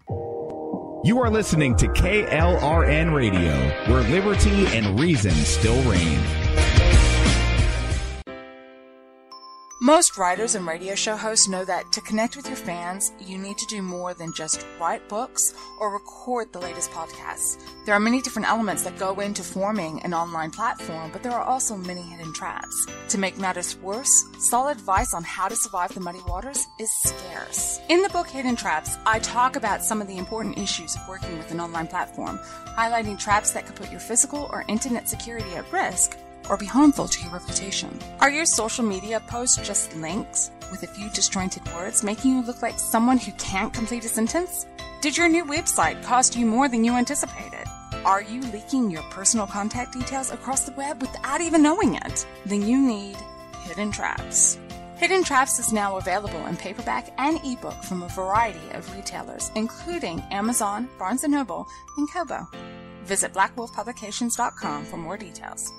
You are listening to KLRN Radio, where liberty and reason still reign. Most writers and radio show hosts know that to connect with your fans, you need to do more than just write books or record the latest podcasts. There are many different elements that go into forming an online platform, but there are also many hidden traps. To make matters worse, solid advice on how to survive the muddy waters is scarce. In the book Hidden Traps, I talk about some of the important issues of working with an online platform, highlighting traps that could put your physical or internet security at risk or be harmful to your reputation. Are your social media posts just links with a few disjointed words, making you look like someone who can't complete a sentence? Did your new website cost you more than you anticipated? Are you leaking your personal contact details across the web without even knowing it? Then you need Hidden Traps. Hidden Traps is now available in paperback and ebook from a variety of retailers, including Amazon, Barnes & Noble, and Kobo. Visit blackwolfpublications.com for more details.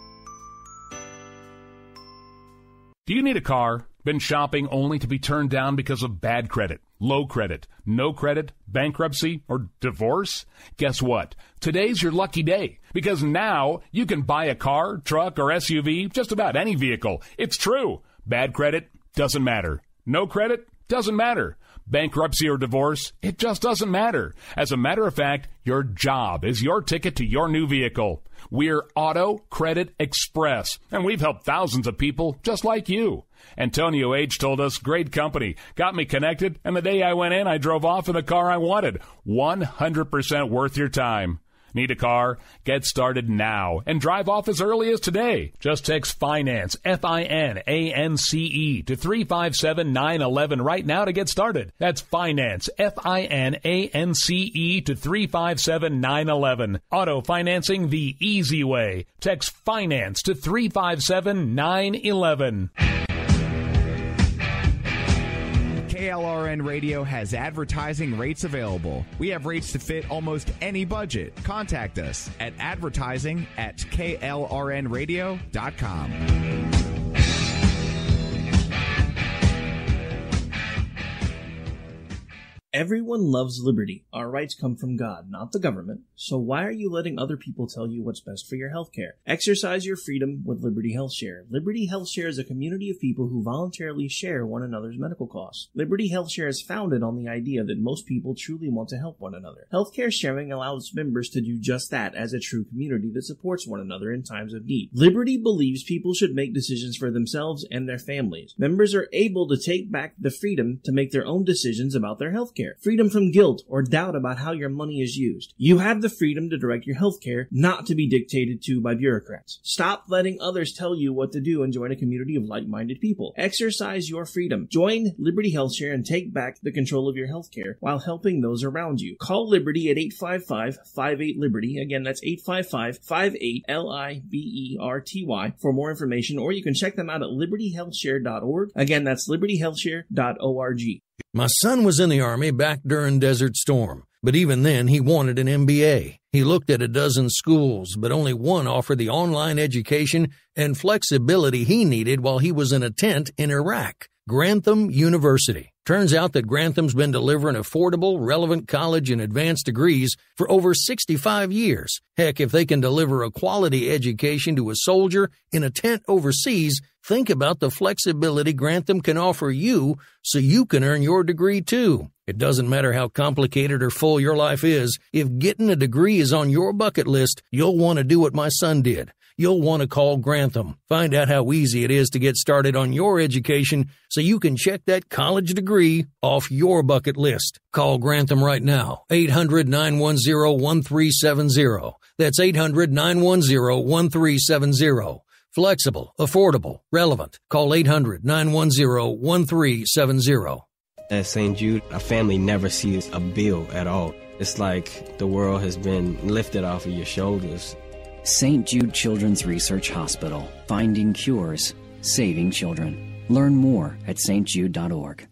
Do you need a car? Been shopping only to be turned down because of bad credit, low credit, no credit, bankruptcy, or divorce? Guess what? Today's your lucky day, because now you can buy a car, truck, or SUV, just about any vehicle. It's true. Bad credit doesn't matter. No credit doesn't matter. Bankruptcy or divorce, it just doesn't matter. As a matter of fact, your job is your ticket to your new vehicle. We're Auto Credit Express, and we've helped thousands of people just like you. Antonio H. told us, great company, got me connected, and the day I went in, I drove off in the car I wanted. 100% worth your time. Need a car? Get started now and drive off as early as today. Just text FINANCE, FINANCE, to 357-911 right now to get started. That's FINANCE, FINANCE, to 357-911. Auto financing the easy way. Text FINANCE to 357-911. KLRN Radio has advertising rates available. We have rates to fit almost any budget. Contact us at advertising@klrnradio.com. Everyone loves liberty. Our rights come from God, not the government. So why are you letting other people tell you what's best for your health care? Exercise your freedom with Liberty Health Share. Liberty Health Share is a community of people who voluntarily share one another's medical costs. Liberty Health Share is founded on the idea that most people truly want to help one another. Healthcare sharing allows members to do just that as a true community that supports one another in times of need. Liberty believes people should make decisions for themselves and their families. Members are able to take back the freedom to make their own decisions about their health care. Freedom from guilt or doubt about how your money is used. You have the freedom to direct your health care, not to be dictated to by bureaucrats. Stop letting others tell you what to do and join a community of like-minded people. Exercise your freedom. Join Liberty Health Share and take back the control of your health care while helping those around you. Call Liberty at 855-58-LIBERTY. Again, that's 855-58-LIBERTY for more information, or you can check them out at libertyhealthshare.org. Again, that's libertyhealthshare.org. My son was in the Army back during Desert Storm, but even then he wanted an MBA. He looked at a dozen schools, but only one offered the online education and flexibility he needed while he was in a tent in Iraq. Grantham University. Turns out that Grantham's been delivering affordable, relevant college and advanced degrees for over 65 years. Heck, if they can deliver a quality education to a soldier in a tent overseas, think about the flexibility Grantham can offer you so you can earn your degree too. It doesn't matter how complicated or full your life is. If getting a degree is on your bucket list, you'll want to do what my son did. You'll want to call Grantham. Find out how easy it is to get started on your education so you can check that college degree off your bucket list. Call Grantham right now. 800-910-1370. That's 800-910-1370. Flexible, affordable, relevant. Call 800-910-1370. At St. Jude, a family never sees a bill at all. It's like the world has been lifted off of your shoulders. St. Jude Children's Research Hospital. Finding cures. Saving children. Learn more at stjude.org.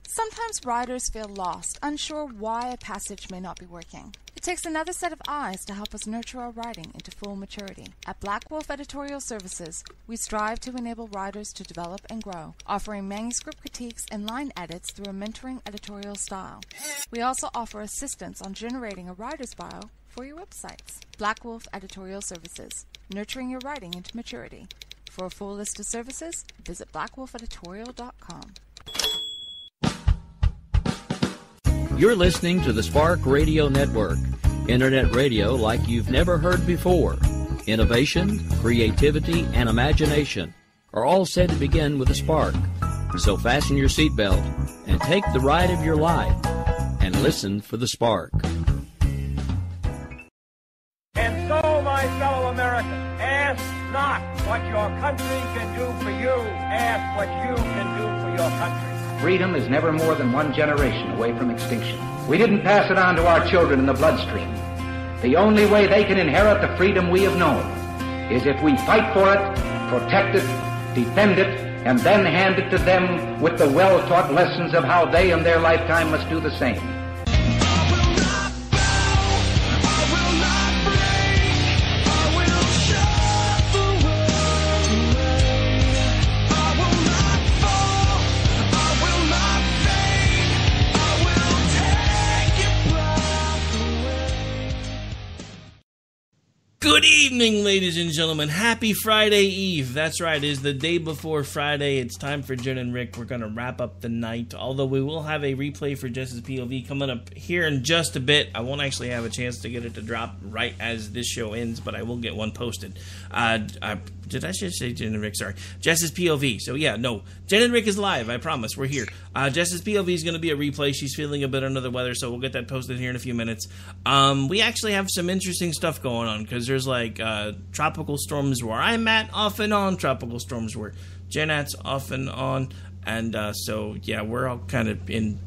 Sometimes writers feel lost, unsure why a passage may not be working. It's takes another set of eyes to help us nurture our writing into full maturity. At Black Wolf Editorial Services, we strive to enable writers to develop and grow, offering manuscript critiques and line edits through a mentoring editorial style. We also offer assistance on generating a writer's bio for your websites. Black Wolf Editorial Services, nurturing your writing into maturity. For a full list of services, visit blackwolfeditorial.com. You're listening to the Spark Radio Network, internet radio like you've never heard before. Innovation, creativity, and imagination are all said to begin with a spark. So fasten your seatbelt and take the ride of your life and listen for the spark. And so, my fellow Americans, ask not what your country can do for you. Ask what you can do for your country. Freedom is never more than one generation away from extinction. We didn't pass it on to our children in the bloodstream. The only way they can inherit the freedom we have known is if we fight for it, protect it, defend it, and then hand it to them with the well-taught lessons of how they in their lifetime must do the same. Good evening, ladies and gentlemen. Happy Friday Eve. That's right, it is the day before Friday. It's time for Jen and Rick. We're going to wrap up the night, although we will have a replay for Jess's POV coming up here in just a bit. I won't actually have a chance to get it to drop right as this show ends, but I will get one posted. Did I just say Jen and Rick? Sorry. Jess's POV. So yeah, no. Jen and Rick is live. I promise. We're here. Jess's POV is going to be a replay. She's feeling a bit under the weather, so we'll get that posted here in a few minutes. We actually have some interesting stuff going on, because there's like tropical storms where I'm at, off and on. Tropical storms where Jen at's off and on. And so, yeah, we're all kind of in,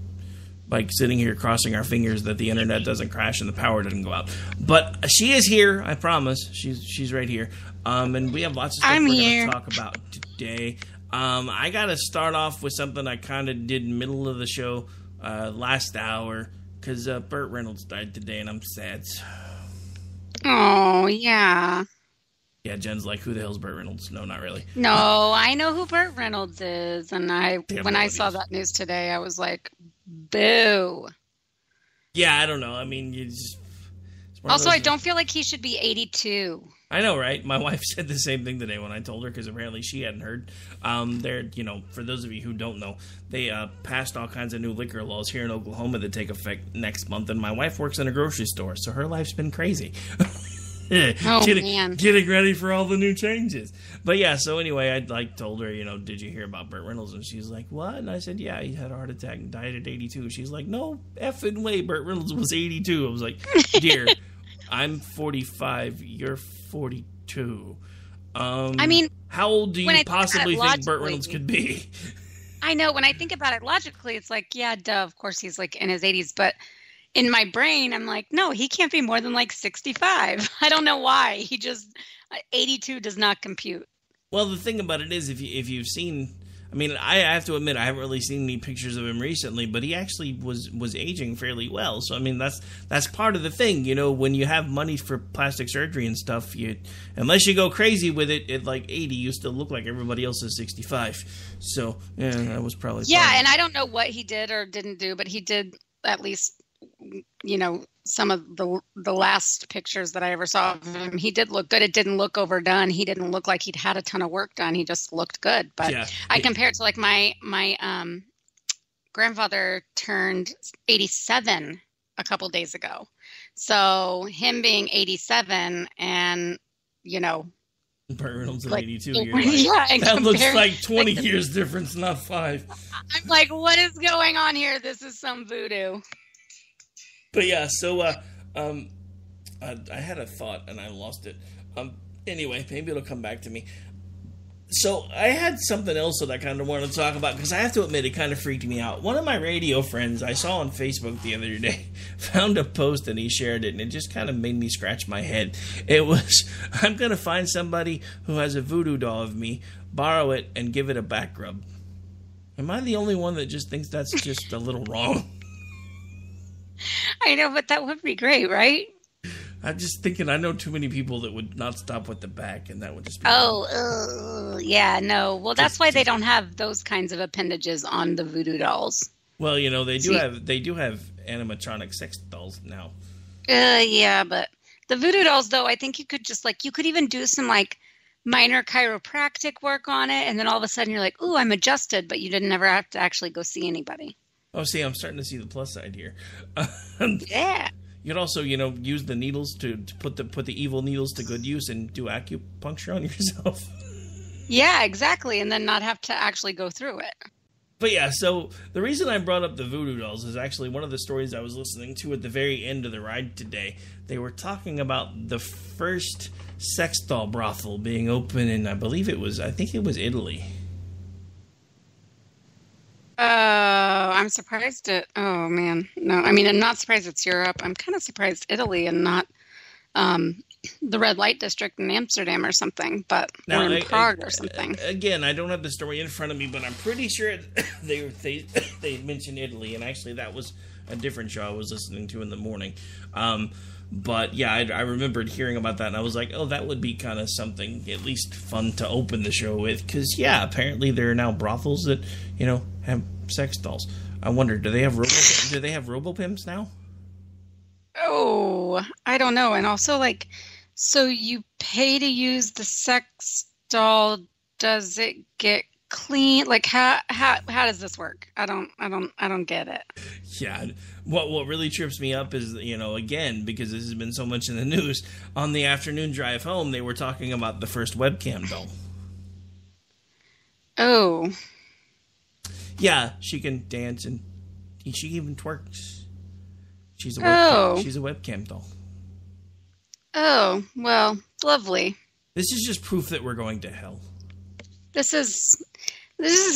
like, sitting here crossing our fingers that the internet doesn't crash and the power doesn't go out. But she is here, I promise. She's right here. And we have lots of stuff we're going to talk about today. I got to start off with something I kind of did middle of the show last hour, because Burt Reynolds died today, and I'm sad. Oh, yeah. Yeah, Jen's like, who the hell's Burt Reynolds? No, not really. No, I know who Burt Reynolds is, and when I saw that news today, I was like, boo. Yeah, I don't know. I mean, you just... Also, I don't feel like he should be 82. I know, right? My wife said the same thing today when I told her, because apparently she hadn't heard. They're, for those of you who don't know, they passed all kinds of new liquor laws here in Oklahoma that take effect next month, and my wife works in a grocery store, so her life's been crazy. Man. Getting ready for all the new changes. But yeah, so anyway, I told her, did you hear about Burt Reynolds? And she's like, what? And I said, yeah, he had a heart attack and died at 82. She's like, no effing way, Burt Reynolds was 82. I was like, dear, I'm 45, you're 42. I mean, how old do you possibly think Burt Reynolds could be? I know, when I think about it logically, it's like, yeah, duh, of course he's like in his 80s, but in my brain, I'm like, no, he can't be more than like 65. I don't know why. He just, 82 does not compute. Well, the thing about it is, if you've seen, I mean, I have to admit, I haven't really seen any pictures of him recently, but he actually was aging fairly well. So, I mean, that's part of the thing, when you have money for plastic surgery and stuff, unless you go crazy with it at like 80, you still look like everybody else is 65. So, yeah, that was probably... Yeah, and I don't know what he did or didn't do, but he did at least... some of the last pictures that I ever saw of him, he did look good. It didn't look overdone. He didn't look like he'd had a ton of work done. He just looked good. But yeah. I compared to like my grandfather turned 87 a couple days ago. So him being 87 and, Burt Reynolds at like, 82. Yeah, that looks like 20 years difference, not 5. I'm like, what is going on here? This is some voodoo. But yeah, so I had a thought and I lost it. Anyway, maybe it'll come back to me. So I had something else that I kind of wanted to talk about, because I have to admit it kind of freaked me out. One of my radio friends I saw on Facebook the other day found a post and he shared it, and it just kind of made me scratch my head. It was, I'm going to find somebody who has a voodoo doll of me, borrow it, and give it a back rub. Am I the only one that just thinks that's just a little wrong? I know, but that would be great, right? I'm just thinking, I know too many people that would not stop with the back, and that would just be... Yeah, no. Well, that's why they don't have those kinds of appendages on the voodoo dolls. Well, you know, they do have animatronic sex dolls now. Yeah, but the voodoo dolls, though, I think you could just, like, you could even do some, like, minor chiropractic work on it, and then all of a sudden you're like, ooh, I'm adjusted, but you didn't ever have to actually go see anybody. Oh, see, I'm starting to see the plus side here. Yeah. You could also, you know, use the needles to put the evil needles to good use and do acupuncture on yourself. Yeah, exactly, and then not have to actually go through it. But yeah, so the reason I brought up the voodoo dolls is actually one of the stories I was listening to at the very end of the ride today. They were talking about the first sex doll brothel being open in, I think it was Italy. I'm surprised oh man, no, I mean, I'm not surprised it's Europe. I'm kind of surprised Italy and not the red light district in Amsterdam or something, but or in Prague or something. Again, I don't have the story in front of me, but I'm pretty sure they mentioned Italy, and actually that was a different show I was listening to in the morning. But yeah, I remembered hearing about that, and I was like, oh, that would be kind of something at least fun to open the show with, because yeah, apparently there are now brothels that, you know, have sex dolls. I wonder, do they have RoboPimps now? Oh, I don't know. And also, like, so you pay to use the sex doll. Does it get clean? Like, how does this work? I don't get it. Yeah. What really trips me up is, you know, again, because this has been so much in the news, on the afternoon drive home, they were talking about the first webcam doll. Oh. Yeah, she can dance and she even twerks. She's a webcam doll. Oh, well, lovely. This is just proof that we're going to hell. This is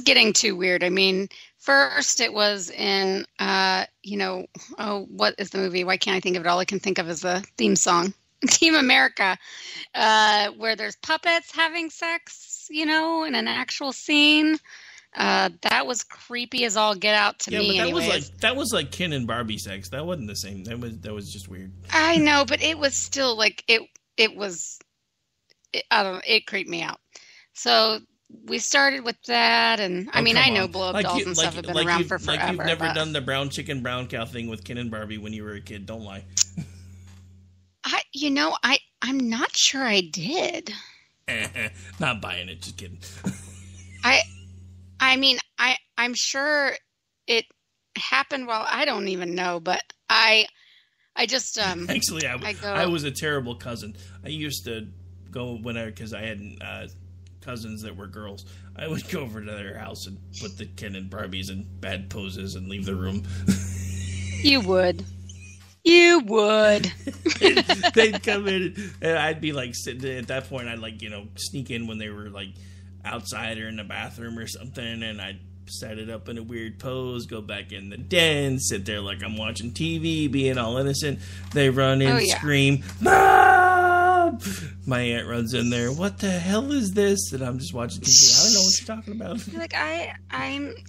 getting too weird. I mean, first it was in what is the movie? Why can't I think of it? All I can think of is the theme song. Team America, where there's puppets having sex, you know, in an actual scene. That was creepy as all get out to me. Yeah, but that was like Ken and Barbie sex. That wasn't the same. That was just weird. I know, but it was still like it creeped me out. So we started with that, and I mean, I know blow-up dolls and stuff have been around for forever. Like you've never done the brown chicken, brown cow thing with Ken and Barbie when you were a kid. Don't lie. I'm not sure I did. Not buying it. Just kidding. I mean, I'm sure it happened. Well, I don't even know, but I just actually I was a terrible cousin. I used to go because I had cousins that were girls. I would go over to their house and put the Ken and Barbies in bad poses and leave the room. You would. They'd come in and I'd be like sitting at that point. I'd like, you know, sneak in when they were like outside or in the bathroom or something, and I'd set it up in a weird pose, go back in the den, sit there like I'm watching TV, being all innocent. They run in, scream, "Mom!" My aunt runs in there, "What the hell is this?" And I'm just watching TV. I don't know what you're talking about. You're like,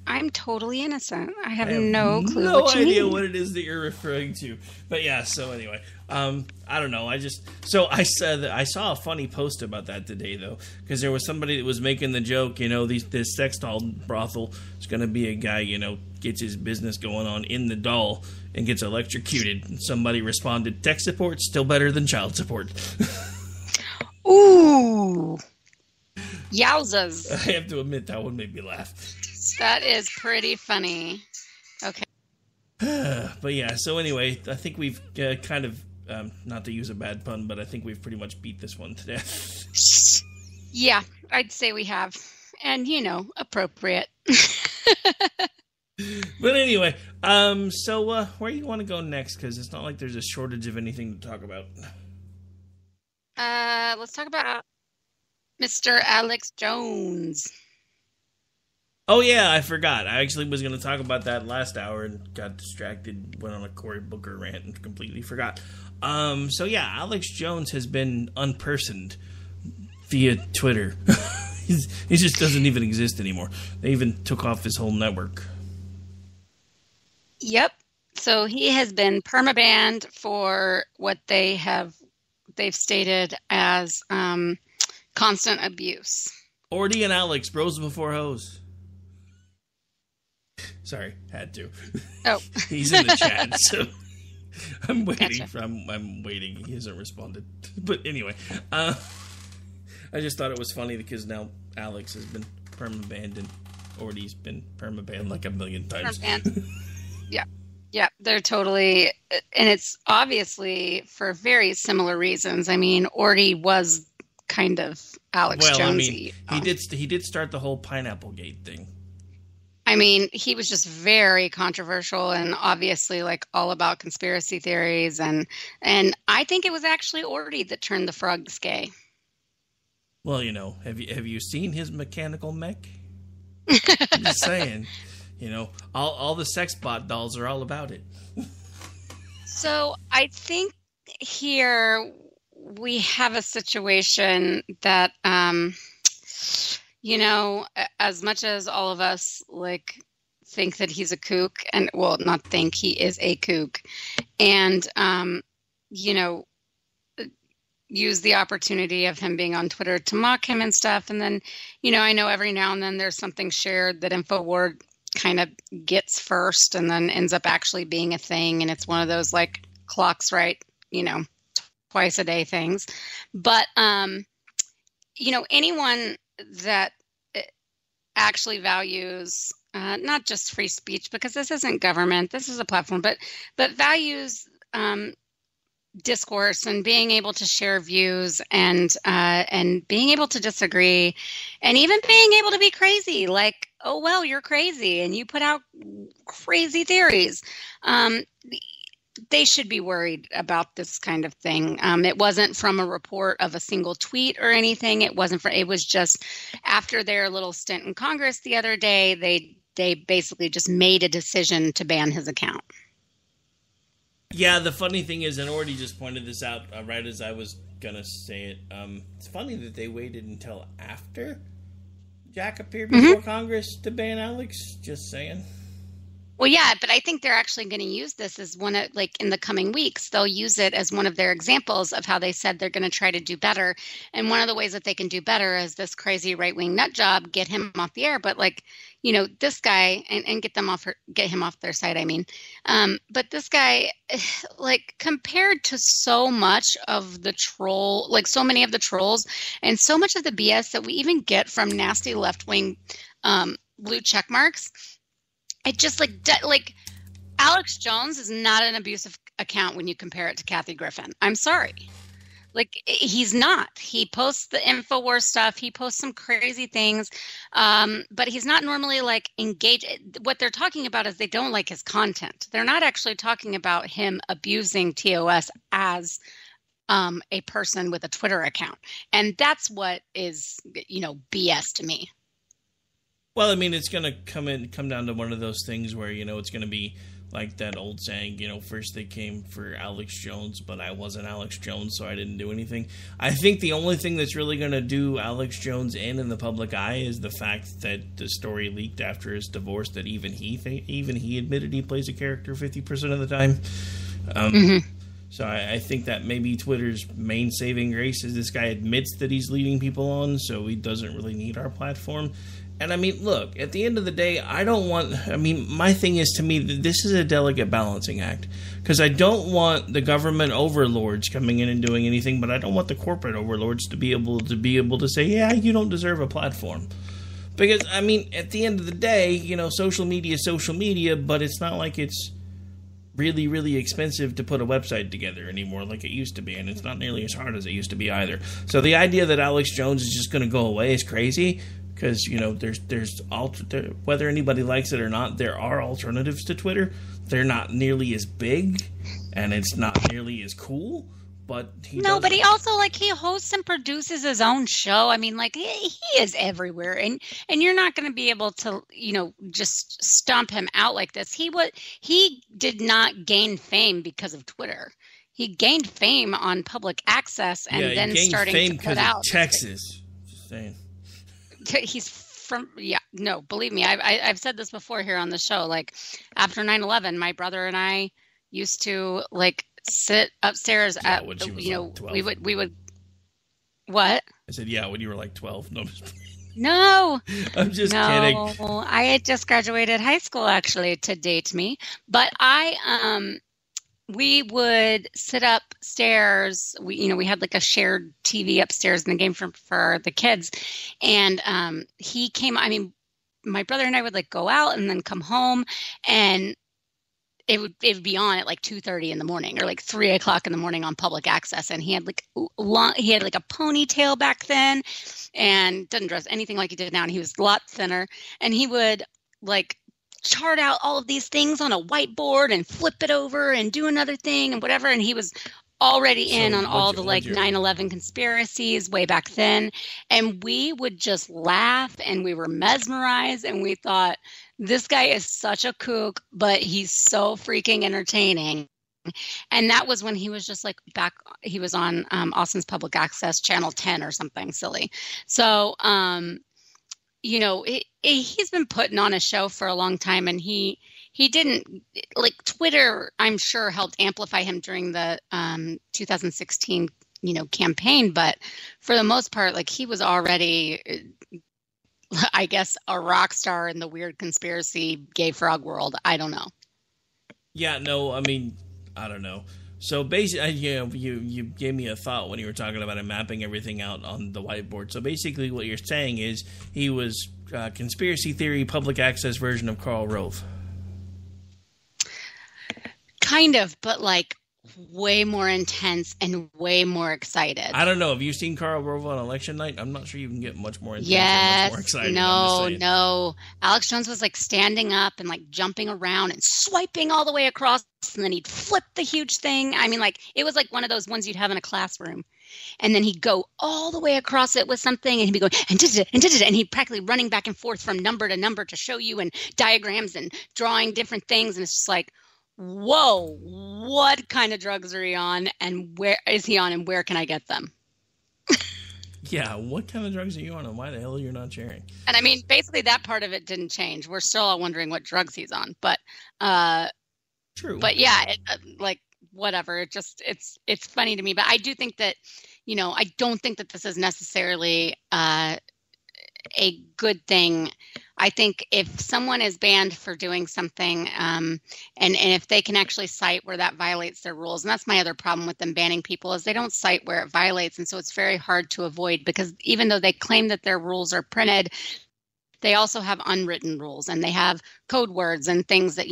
I'm totally innocent. I have no clue. No idea what it is that you're referring to. But yeah, so anyway, I don't know. I said that I saw a funny post about that today though, because there was somebody that was making the joke, you know, this sex doll brothel is going to be a guy, you know, gets his business going on in the doll and gets electrocuted. And somebody responded, "Tech support still better than child support." Ooh, yowzas! I have to admit that one made me laugh. That is pretty funny. Okay. But yeah, so anyway, I think we've kind of, not to use a bad pun, but I think we've pretty much beat this one to death. Yeah, I'd say we have. And, you know, appropriate. But anyway, so where do you want to go next? Because it's not like there's a shortage of anything to talk about. Let's talk about Mr. Alex Jones. Oh, yeah, I forgot. I actually was going to talk about that last hour and got distracted, went on a Cory Booker rant and completely forgot. So, yeah, Alex Jones has been unpersoned via Twitter. He just doesn't even exist anymore. They even took off his whole network. Yep. So he has been permabanned for what they've stated as constant abuse. Ordy and Alex, bros before hoes. Sorry, had to. Oh. He's in the chat, so I'm waiting. Gotcha. I'm waiting. He hasn't responded. But anyway, I just thought it was funny because now Alex has been permabanned and Ordy's been permabanned like a million times. Yeah, they're totally, and it's obviously for very similar reasons. I mean, Ordy was kind of Alex Jonesy. I mean, he did start the whole Pineapple Gate thing. I mean, he was just very controversial and obviously like all about conspiracy theories, and I think it was actually Ordy that turned the frogs gay. Well, have you seen his mechanical mech? I'm just saying, all the sex bot dolls are all about it. So I think here we have a situation that, as much as all of us think that he's a kook, and well, not think, he is a kook, and use the opportunity of him being on Twitter to mock him and stuff. And then, I know every now and then there's something shared that InfoWars kind of gets first and then ends up actually being a thing. And it's one of those clocks right, twice a day things. But, anyone that actually values not just free speech, because this isn't government, this is a platform, but values discourse and being able to share views and being able to disagree and even being able to be crazy, like, oh, well, you're crazy and you put out crazy theories. They should be worried about this kind of thing. It wasn't from a report of a single tweet or anything. It was just after their little stint in Congress the other day, they basically just made a decision to ban his account. Yeah, the funny thing is, and Ordy just pointed this out right as I was going to say it, it's funny that they waited until after Jack appeared before Congress to ban Alex, just saying. Well, yeah, but I think they're actually going to use this as one of, in the coming weeks, they'll use it as one of their examples of how they said they're going to try to do better. And one of the ways that they can do better is this crazy right-wing nut job, get him off the air. But this guy, and get him off their side, I mean. But this guy, compared to so much of the troll, so many of the trolls and so much of the BS that we even get from nasty left-wing blue check marks, it just Alex Jones is not an abusive account when you compare it to Kathy Griffin. I'm sorry. He's not. He posts the InfoWars stuff. He posts some crazy things. But he's not normally engaged. What they're talking about is they don't like his content. They're not actually talking about him abusing TOS as a person with a Twitter account. And that's what is, BS to me. Well, I mean, it's going to come down to one of those things where, it's going to be like that old saying, first they came for Alex Jones, but I wasn't Alex Jones, so I didn't do anything. I think the only thing that's really going to do Alex Jones in the public eye is the fact that the story leaked after his divorce that even he admitted he plays a character 50% of the time. So I think that maybe Twitter's main saving grace is this guy admits that he's leading people on, so he doesn't really need our platform. And I mean, look, at the end of the day, my thing is, to me, this is a delicate balancing act. Because I don't want the government overlords coming in and doing anything, but I don't want the corporate overlords to be able to say, yeah, you don't deserve a platform. Because, I mean, at the end of the day, social media is social media, but it's not like it's really, really expensive to put a website together anymore like it used to be, and it's not nearly as hard as it used to be either. So the idea that Alex Jones is just going to go away is crazy. Because, whether anybody likes it or not, there are alternatives to Twitter. They're not nearly as big, and it's not nearly as cool. But he also he hosts and produces his own show. I mean, he is everywhere, and you're not going to be able to, just stomp him out like this. He did not gain fame because of Twitter. He gained fame on public access, and then starting to put out Texas. Just saying. He's believe me, I've said this before here on the show. Like after 9/11, my brother and I used to like sit upstairs when she was 12. we would what? I said, yeah, when you were like 12. No, no, I'm just kidding. I had just graduated high school actually, to date me, but we would sit upstairs. We had like a shared TV upstairs in the game for the kids. And he came, my brother and I would like go out and then come home, and it would be on at like 2:30 in the morning or like 3 o'clock in the morning on public access. And he had like a ponytail back then and didn't dress anything like he did now. And he was a lot thinner, and he would like chart out all of these things on a whiteboard and flip it over and do another thing and whatever. And he was already in on all the like 9/11 conspiracies way back then. And we would just laugh, and we were mesmerized, and we thought, this guy is such a kook, but he's so freaking entertaining. And that was when he was just like he was on Austin's public access channel 10 or something silly. So, he's been putting on a show for a long time, and he didn't like Twitter, I'm sure, helped amplify him during the 2016 campaign, but for the most part, like he was already, I guess, a rock star in the weird conspiracy gay frog world. I don't know. Yeah, no, I don't know. So basically, you gave me a thought when you were talking about him mapping everything out on the whiteboard. So basically what you're saying is he was conspiracy theory public access version of Karl Rove. Kind of, but like way more intense and way more excited. I don't know. Have you seen Karl Rove on election night? I'm not sure you can get much more intense yes, or much more excited. No. Alex Jones was like standing up and like jumping around and swiping all the way across, and then he'd flip the huge thing. It was like one of those ones you'd have in a classroom. And then he'd go all the way across it with something, and he'd be going, and he'd practically running back and forth from number to number to show you, and diagrams and drawing different things. And it's just like, whoa, what kind of drugs are he on, and where is he on, and where can I get them? Yeah, what kind of drugs are you on, and why the hell you're not sharing? And basically that part of it didn't change. We're still all wondering what drugs he's on, but true. But yeah, whatever. It's funny to me, but I do think that, I don't think that this is necessarily a good thing. I think if someone is banned for doing something, and if they can actually cite where that violates their rules, and that's my other problem with them banning people, is they don't cite where it violates, and so it's very hard to avoid, because even though they claim that their rules are printed, they also have unwritten rules, and they have code words and things that,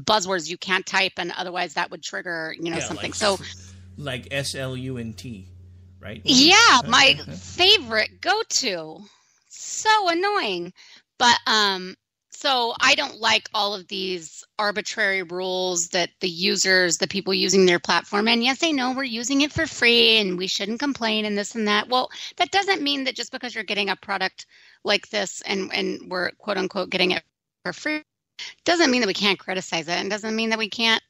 buzzwords you can't type, and otherwise that would trigger, something. Like SLUNT, right? Yeah, my favorite go-to. So annoying. But so I don't like all of these arbitrary rules that the people using their platform, and yes, they know we're using it for free and we shouldn't complain and this and that. Well, that doesn't mean that just because you're getting a product like this and we're quote unquote getting it for free, doesn't mean that we can't criticize it, and doesn't mean that we can't,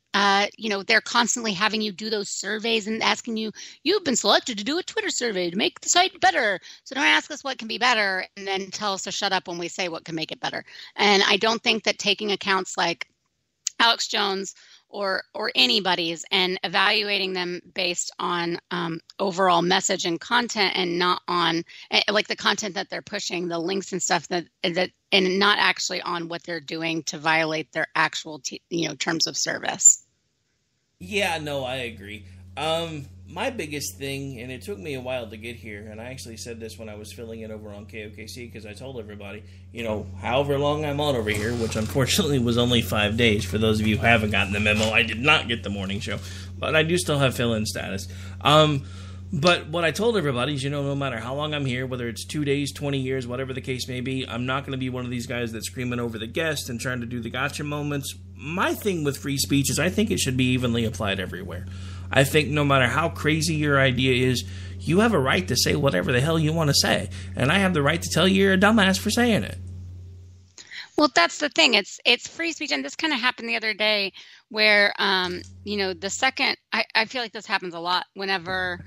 they're constantly having you do those surveys and asking you've been selected to do a Twitter survey to make the site better. So don't ask us what can be better and then tell us to shut up when we say what can make it better. And I don't think that taking accounts like Alex Jones or anybody's and evaluating them based on overall message and content, and not on like the content that they're pushing, the links and stuff that and not actually on what they're doing to violate their actual terms of service. Yeah, no, I agree. My biggest thing, and it took me a while to get here, and I actually said this when I was filling it over on KOKC, because I told everybody, however long I'm on over here, which unfortunately was only 5 days. For those of you who haven't gotten the memo, I did not get the morning show, but I do still have fill-in status. But what I told everybody is, no matter how long I'm here, whether it's 2 days, 20 years, whatever the case may be, I'm not going to be one of these guys that's screaming over the guest and trying to do the gotcha moments. My thing with free speech is I think it should be evenly applied everywhere. I think no matter how crazy your idea is, you have a right to say whatever the hell you want to say. And I have the right to tell you you're a dumbass for saying it. Well, that's the thing. It's free speech. And this kind of happened the other day where, the second, I feel like this happens a lot whenever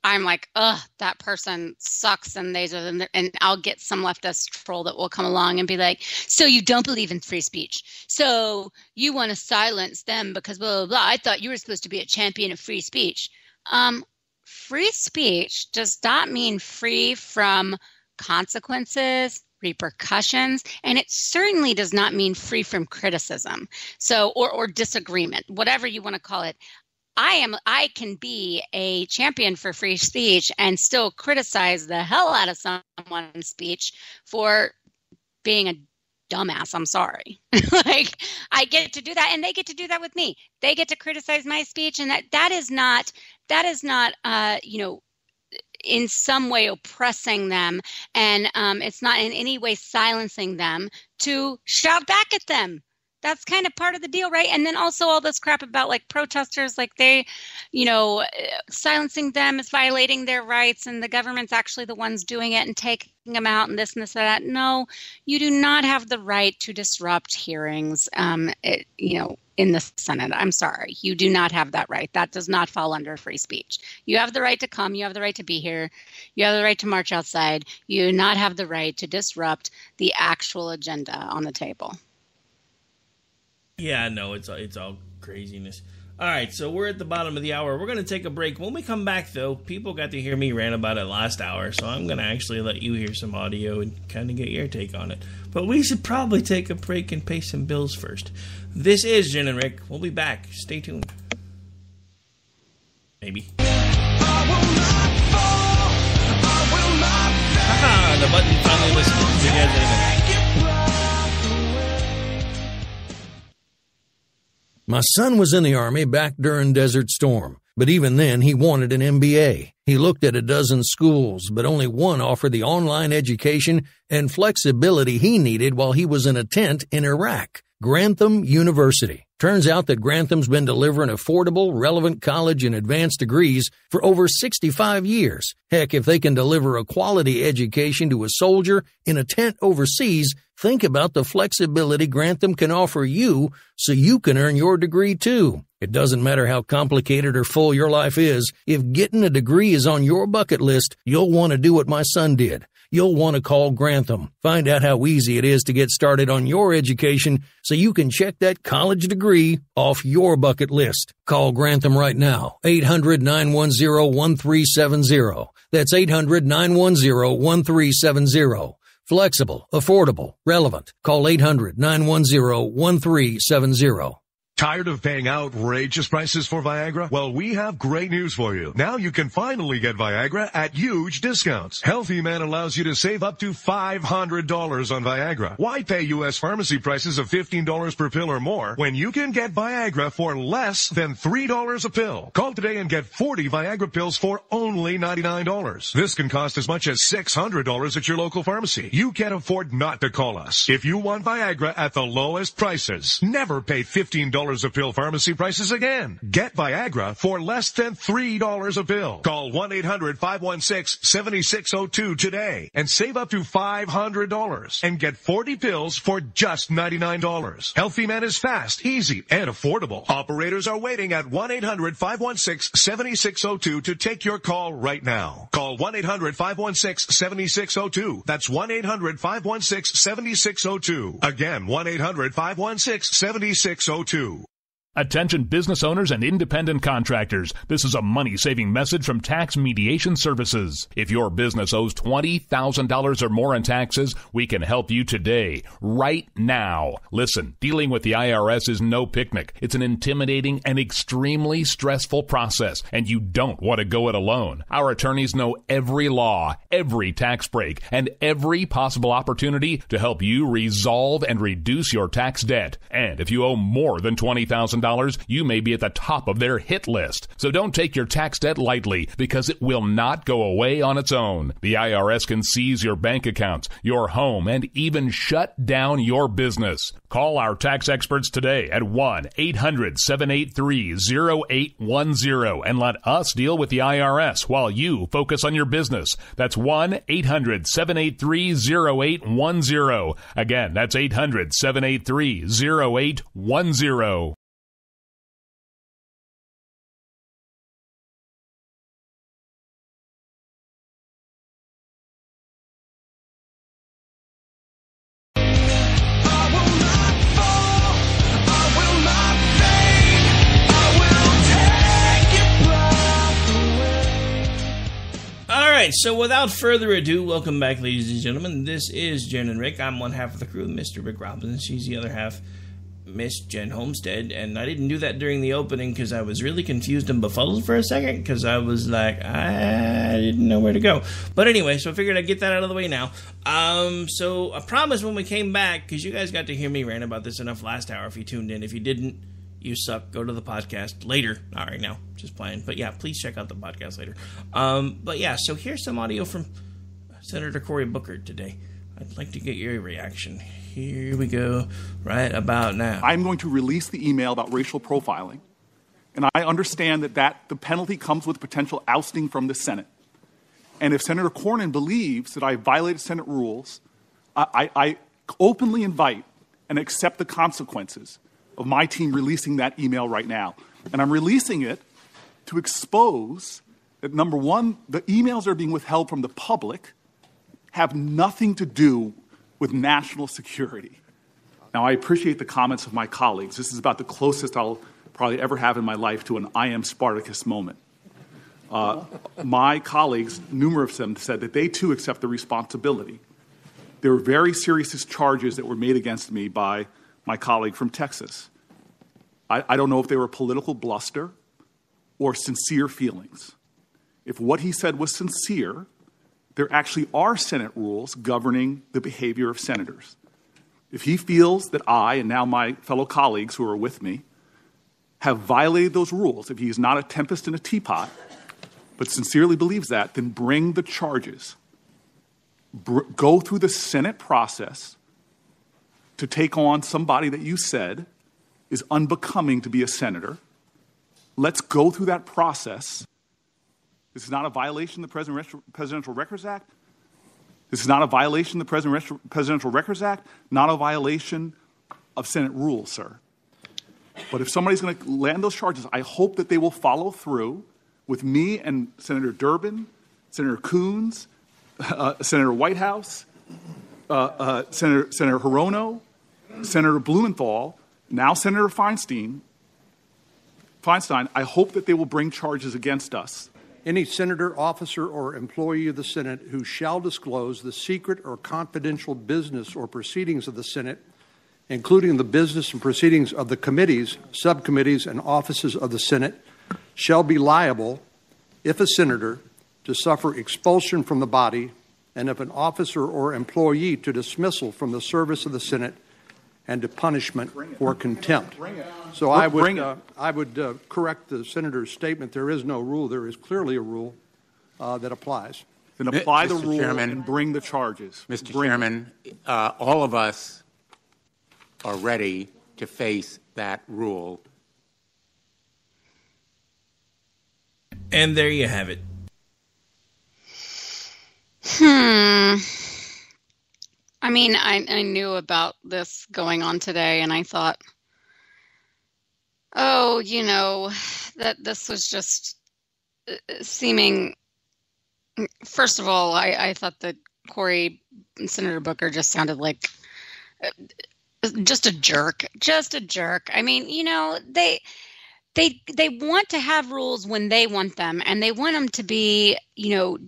I'm like, ugh, that person sucks, and and I'll get some leftist troll that will come along and be like, so you don't believe in free speech, so you want to silence them because blah blah blah. I thought you were supposed to be a champion of free speech. Free speech does not mean free from consequences, repercussions, and it certainly does not mean free from criticism. So, or disagreement, whatever you want to call it. I can be a champion for free speech and still criticize the hell out of someone's speech for being a dumbass. I'm sorry. Like, I get to do that, and they get to do that with me. They get to criticize my speech, and that is not in some way oppressing them, and it's not in any way silencing them to shout back at them. That's kind of part of the deal, right? And then also all this crap about like protesters, like they, silencing them is violating their rights, and the government's actually the ones doing it and taking them out and this and this and that. No, you do not have the right to disrupt hearings, in the Senate. I'm sorry. You do not have that right. That does not fall under free speech. You have the right to come. You have the right to be here. You have the right to march outside. You do not have the right to disrupt the actual agenda on the table. Yeah, no, it's all craziness. All right, so we're at the bottom of the hour. We're going to take a break. When we come back, though, people got to hear me rant about it last hour, so I'm going to actually let you hear some audio and kind of get your take on it. But we should probably take a break and pay some bills first. This is Jen and Rick. We'll be back. Stay tuned. Maybe. Haha, the button finally listened. You guys anyway. My son was in the Army back during Desert Storm, but even then he wanted an MBA. He looked at a dozen schools, but only one offered the online education and flexibility he needed while he was in a tent in Iraq, Grantham University. Turns out that Grantham's been delivering affordable, relevant college and advanced degrees for over 65 years. Heck, if they can deliver a quality education to a soldier in a tent overseas, think about the flexibility Grantham can offer you so you can earn your degree too. It doesn't matter how complicated or full your life is. If getting a degree is on your bucket list, you'll want to do what my son did. You'll want to call Grantham. Find out how easy it is to get started on your education so you can check that college degree off your bucket list. Call Grantham right now. 800-910-1370. That's 800-910-1370. Flexible, affordable, relevant. Call 800-910-1370. Tired of paying outrageous prices for Viagra? Well, we have great news for you. Now you can finally get Viagra at huge discounts. Healthy Man allows you to save up to $500 on Viagra. Why pay U.S. pharmacy prices of $15 per pill or more when you can get Viagra for less than $3 a pill? Call today and get 40 Viagra pills for only $99. This can cost as much as $600 at your local pharmacy. You can't afford not to call us. If you want Viagra at the lowest prices, never pay $15 a pill pharmacy prices again. Get Viagra for less than $3 a pill. Call 1-800-516-7602 today and save up to $500 and get 40 pills for just $99. Healthy Man is fast, easy, and affordable. Operators are waiting at 1-800-516-7602 to take your call right now. Call 1-800-516-7602. That's 1-800-516-7602. Again, 1-800-516-7602. Attention business owners and independent contractors. This is a money-saving message from Tax Mediation Services. If your business owes $20,000 or more in taxes, we can help you today, right now. Listen, dealing with the IRS is no picnic. It's an intimidating and extremely stressful process, and you don't want to go it alone. Our attorneys know every law, every tax break, and every possible opportunity to help you resolve and reduce your tax debt. And if you owe more than $20,000, you may be at the top of their hit list. So don't take your tax debt lightly, because it will not go away on its own. The IRS can seize your bank accounts, your home, and even shut down your business. Call our tax experts today at 1-800-783-0810 and let us deal with the IRS while you focus on your business. That's 1-800-783-0810. Again, that's 800-783-0810. right, so without further ado, welcome back, ladies and gentlemen. This is Jen and Rick. I'm one half of the crew, Mr. Rick Robinson. She's the other half, Miss Jen Homestead. And I didn't do that during the opening because I was really confused and befuddled for a second because I was like, I didn't know where to go. But anyway, so I figured I'd get that out of the way now. So I promised when we came back, because you guys got to hear me rant about this enough last hour if you tuned in. If you didn't, you suck. Go to the podcast later. Not right now. Just playing. But yeah, please check out the podcast later. But yeah, so here's some audio from Senator Cory Booker today. I'd like to get your reaction. Here we go, right about now. I'm going to release the email about racial profiling. And I understand that the penalty comes with potential ousting from the Senate. And if Senator Cornyn believes that I violated Senate rules, I openly invite and accept the consequences of my team releasing that email right now. And I'm releasing it to expose that, number one, the emails that are being withheld from the public have nothing to do with national security. Now, I appreciate the comments of my colleagues. This is about the closest I'll probably ever have in my life to an I am Spartacus moment. My colleagues, numerous of them, said that they too accept the responsibility. There were very serious charges that were made against me by my colleague from Texas. I don't know if they were political bluster or sincere feelings. If what he said was sincere, there actually are Senate rules governing the behavior of senators. If he feels that I, and now my fellow colleagues who are with me, have violated those rules, if he is not a tempest in a teapot, but sincerely believes that, then bring the charges. Go through the Senate process to take on somebody that you said is unbecoming to be a senator. Let's go through that process. This is not a violation of the Presidential Records Act. This is not a violation of the Presidential Records Act, not a violation of Senate rules, sir. But if somebody's going to land those charges, I hope that they will follow through with me and Senator Durbin, Senator Coons, Senator Whitehouse, Senator Hirono, Senator Blumenthal, now Senator Feinstein. I hope that they will bring charges against us. Any senator, officer, or employee of the Senate who shall disclose the secret or confidential business or proceedings of the Senate, including the business and proceedings of the committees, subcommittees, and offices of the Senate, shall be liable, if a senator, to suffer expulsion from the body, and if an officer or employee, to dismissal from the service of the Senate and to punishment or contempt. So I would correct the senator's statement. There is no rule. There is clearly a rule that applies. Then apply the Mr. rule Chairman, and bring the charges. Mr. Chairman, all of us are ready to face that rule. And there you have it. I mean, I knew about this going on today, and I thought, oh, that this was just seeming. First of all, I thought that Cory and Senator Booker just sounded like just a jerk. I mean, they want to have rules when they want them, and they want them to be,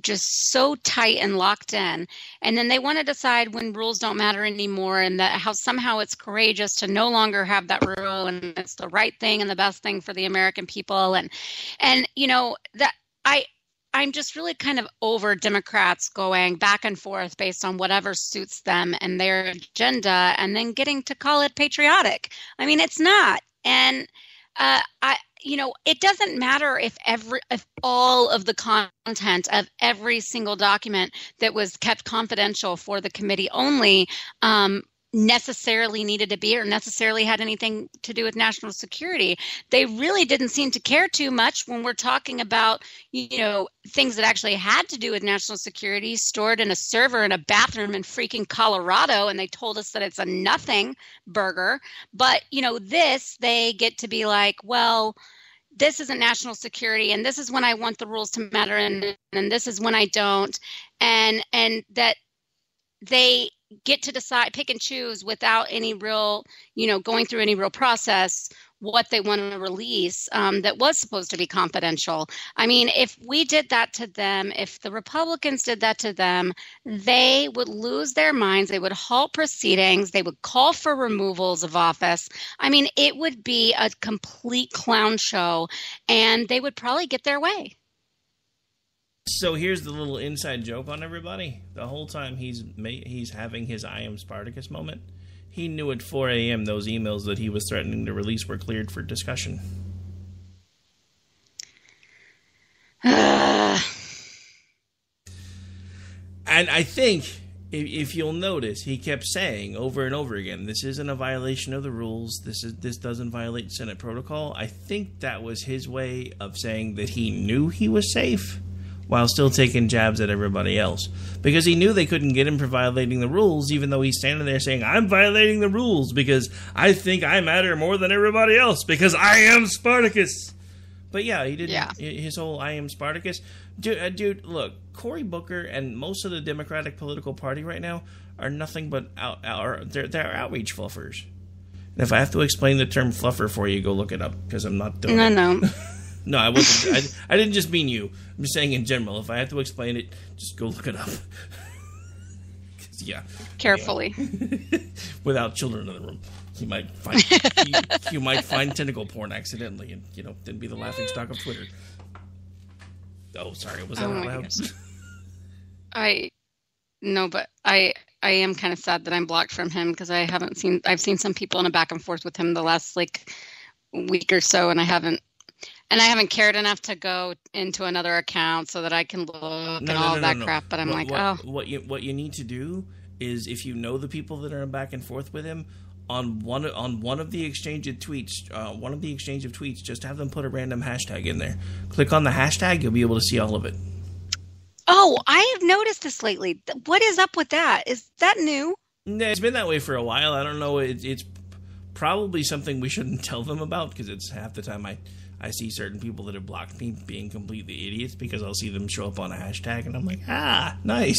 just so tight and locked in. And then they want to decide when rules don't matter anymore, and that how somehow it's courageous to no longer have that rule, and it's the right thing and the best thing for the American people. And that I'm just really kind of over Democrats going back and forth based on whatever suits them and their agenda, and then getting to call it patriotic. I mean, it's not. And it doesn't matter if all of the content of every single document that was kept confidential for the committee only necessarily needed to be or necessarily had anything to do with national security. They really didn't seem to care too much when we're talking about, things that actually had to do with national security stored in a server in a bathroom in freaking Colorado, and they told us that it's a nothing burger. But, this, they get to be like, well, this isn't national security, and this is when I want the rules to matter, and this is when I don't. And that they get to decide, pick and choose without any real, going through any real process, what they want to release that was supposed to be confidential. I mean, if we did that to them, if the Republicans did that to them, they would lose their minds. They would halt proceedings. They would call for removals of office. I mean, it would be a complete clown show, and they would probably get their way. So here's the little inside joke on everybody. The whole time he's having his I am Spartacus moment, he knew at 4 a.m. those emails that he was threatening to release were cleared for discussion. And I think, if you'll notice, he kept saying over and over again, this isn't a violation of the rules. This doesn't violate Senate protocol. I think that was his way of saying that he knew he was safe, while still taking jabs at everybody else. Because he knew they couldn't get him for violating the rules, even though he's standing there saying, I'm violating the rules because I think I matter more than everybody else because I am Spartacus. But yeah, he did his whole I am Spartacus. Dude, look, Cory Booker and most of the Democratic political party right now are nothing but they're outreach fluffers. And if I have to explain the term fluffer for you, go look it up because I'm not doing it. No. No, I wasn't. I didn't just mean you. I'm just saying in general. If I have to explain it, just go look it up. Yeah. Carefully. Without children in the room, you might find tentacle porn accidentally, and then be the laughing stock of Twitter. Oh, sorry. Was that out loud? But I am kind of sad that I'm blocked from him because I've seen some people in a back and forth with him the last week or so, and I haven't cared enough to go into another account so that I can look and all that crap. But I'm what you need to do is, if you know the people that are in back and forth with him, on one of the exchange of tweets, just have them put a random hashtag in there. Click on the hashtag, you'll be able to see all of it. Oh, I have noticed this lately. What is up with that? Is that new? Yeah, it's been that way for a while. I don't know. It's probably something we shouldn't tell them about because it's half the time I see certain people that have blocked me being completely idiots because I'll see them show up on a hashtag and I'm like, nice.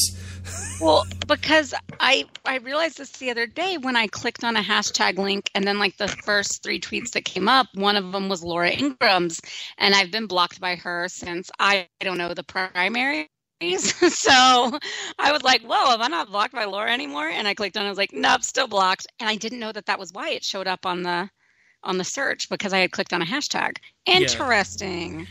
Well, because I realized this the other day when I clicked on a hashtag link and then the first 3 tweets that came up, one of them was Laura Ingram's, and I've been blocked by her since, I don't know, the primary. So I was like, whoa, am I not blocked by Laura anymore? And I clicked on it, I was like, nope, still blocked. And I didn't know that was why it showed up on the search, because I had clicked on a hashtag. Interesting.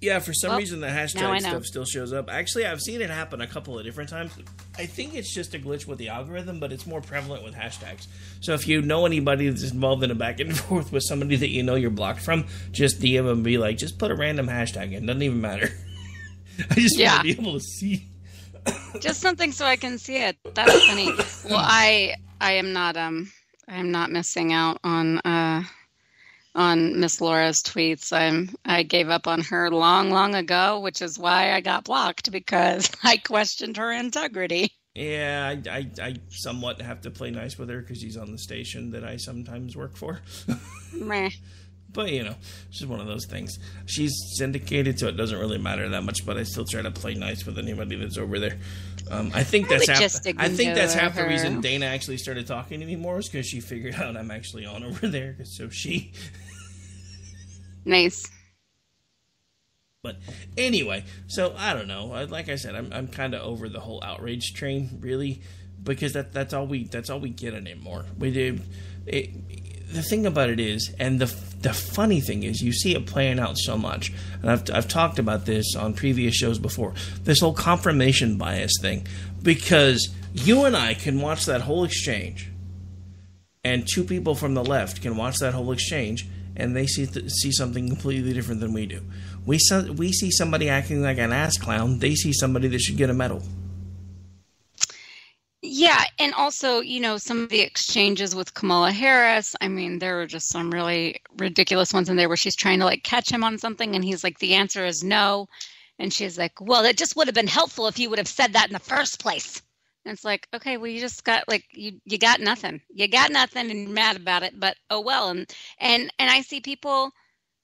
Yeah, for some reason the hashtag stuff still shows up. Actually, I've seen it happen a couple of different times. I think it's just a glitch with the algorithm, but it's more prevalent with hashtags. So if you know anybody that's involved in a back and forth with somebody that you know you're blocked from, just DM them and be like, just put a random hashtag in. Doesn't even matter. I just want to be able to see. Just something so I can see it. That's funny. Well, I am not missing out on Miss Laura's tweets. I gave up on her long ago, which is why I got blocked, because I questioned her integrity. Yeah, I somewhat have to play nice with her because she's on the station that I sometimes work for. Meh. But, it's just one of those things. She's syndicated, so it doesn't really matter that much, but I still try to play nice with anybody that's over there. I think that's half the reason Dana actually started talking to me more, is because she figured out I'm actually on over there. So she... Nice. But anyway, so I don't know. Like I said, I'm kind of over the whole outrage train, really, because that's all we get anymore. We do. The thing about it is, and the funny thing is, you see it playing out so much, and I've talked about this on previous shows before, this whole confirmation bias thing, because you and I can watch that whole exchange, and 2 people from the left can watch that whole exchange, and they see something completely different than we do. We see somebody acting like an ass clown, they see somebody that should get a medal. Yeah, and also, some of the exchanges with Kamala Harris, I mean, there were just some really ridiculous ones in there where she's trying to, catch him on something, and he's like, the answer is no. And she's like, well, it just would have been helpful if you would have said that in the first place. And it's like, okay, well, you just got, you got nothing. You got nothing, and you're mad about it, but oh well. And I see people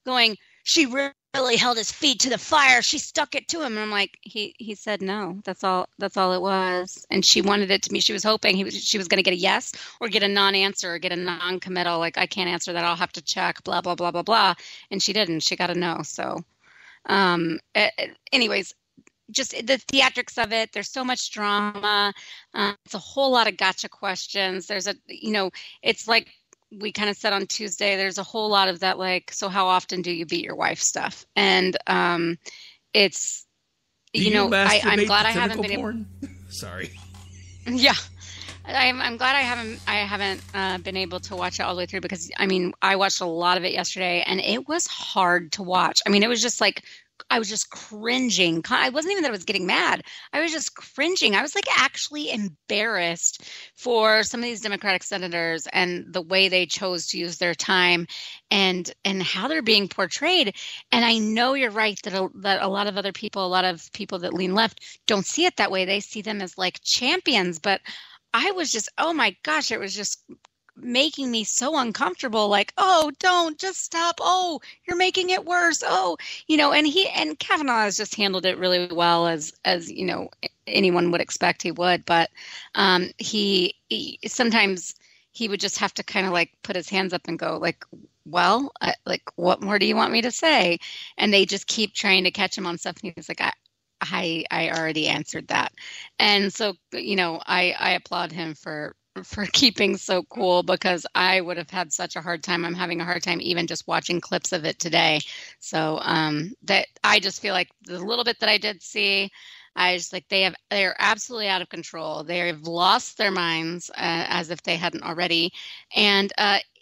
going, she really really held his feet to the fire. She stuck it to him. And I'm like, he said no. That's all it was. And she wanted it to be, she was hoping she was going to get a yes or get a non-answer or get a non-committal. Like, I can't answer that. I'll have to check, blah, blah, blah, blah, blah. And she didn't. She got a no. So, anyways, just the theatrics of it. There's so much drama. It's a whole lot of gotcha questions. There's it's like, we kind of said on Tuesday, there's a whole lot of that, like, so how often do you beat your wife stuff? And it's, I'm glad I haven't been able. Sorry. Yeah. I'm glad I haven't been able to watch it all the way through because, I mean, I watched a lot of it yesterday and it was hard to watch. I mean, it was just like, I was just cringing. I wasn't even that I was getting mad. I was just cringing. I was like actually embarrassed for some of these Democratic senators and the way they chose to use their time and how they're being portrayed. And I know you're right that a lot of people that lean left don't see it that way. They see them as like champions. But I was just, oh my gosh, it was just making me so uncomfortable, like, oh, don't, just stop. Oh, you're making it worse. Oh, and Kavanaugh has just handled it really well as anyone would expect he would. But he sometimes he would just have to kind of like put his hands up and go like, well, like, what more do you want me to say? And they just keep trying to catch him on stuff. And he's like, I already answered that. And so, I applaud him for keeping so cool because I would have had such a hard time. I'm having a hard time even just watching clips of it today. So that I just feel like the little bit that I did see, I just like they are absolutely out of control. They have lost their minds as if they hadn't already. And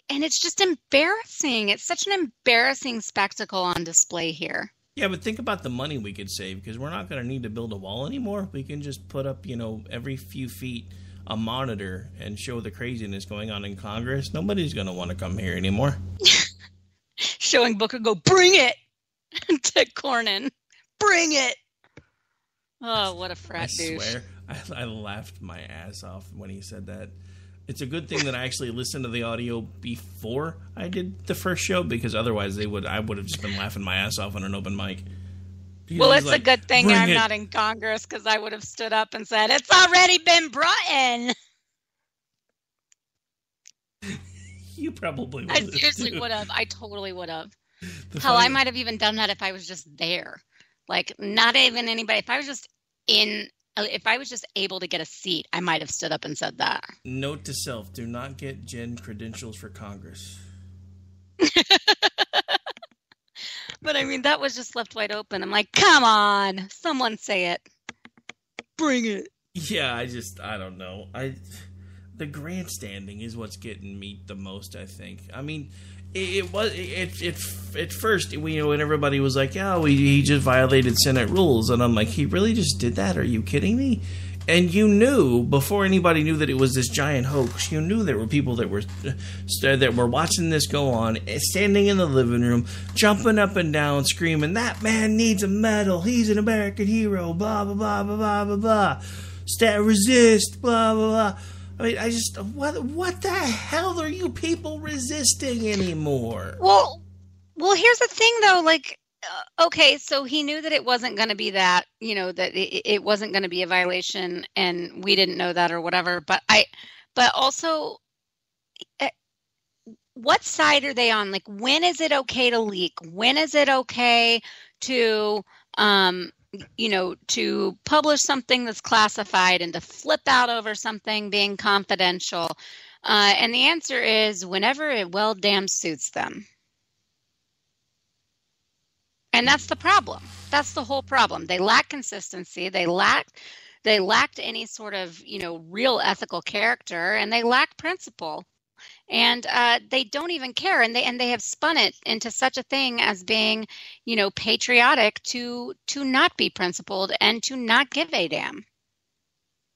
it's just embarrassing. It's such an embarrassing spectacle on display here. Yeah, but think about the money we could save because we're not going to need to build a wall anymore. We can just put up, every few feet a monitor and show the craziness going on in Congress. Nobody's going to want to come here anymore. Showing Booker go, bring it to Cornyn. Bring it. Oh, what a frat douche. I swear, I laughed my ass off when he said that. It's a good thing that I actually listened to the audio before I did the first show because otherwise I would have just been laughing my ass off on an open mic. Well, it's a good thing I'm not in Congress because I would have stood up and said, it's already been brought in. You probably would. I seriously would have. I totally would have. Hell, I might have even done that if I was just there. Like, not even anybody. If I was just able to get a seat, I might have stood up and said that. Note to self, do not get Jen credentials for Congress. But I mean, that was just left wide open. I'm like, come on, someone say it. Bring it. Yeah, I don't know. The grandstanding is what's getting me the most, I think. I mean, at first, when everybody was like, oh, he just violated Senate rules. And I'm like, he really just did that? Are you kidding me? And you knew, before anybody knew that it was this giant hoax, you knew there were people that were watching this go on, standing in the living room, jumping up and down, screaming, that man needs a medal, he's an American hero, blah, blah, blah, blah, blah, blah, blah. Resist, blah, blah, blah. I mean, what the hell are you people resisting anymore? Well, here's the thing, though, like, okay, so he knew that it wasn't going to be that, that it wasn't going to be a violation and we didn't know that or whatever. But also, what side are they on? Like, when is it okay to leak? When is it okay to, to publish something that's classified and to flip out over something being confidential? And the answer is whenever it well damn suits them. And that's the problem. That's the whole problem. They lack consistency. They lacked any sort of, real ethical character, and they lack principle. And they don't even care. And they have spun it into such a thing as being, patriotic to not be principled and to not give a damn.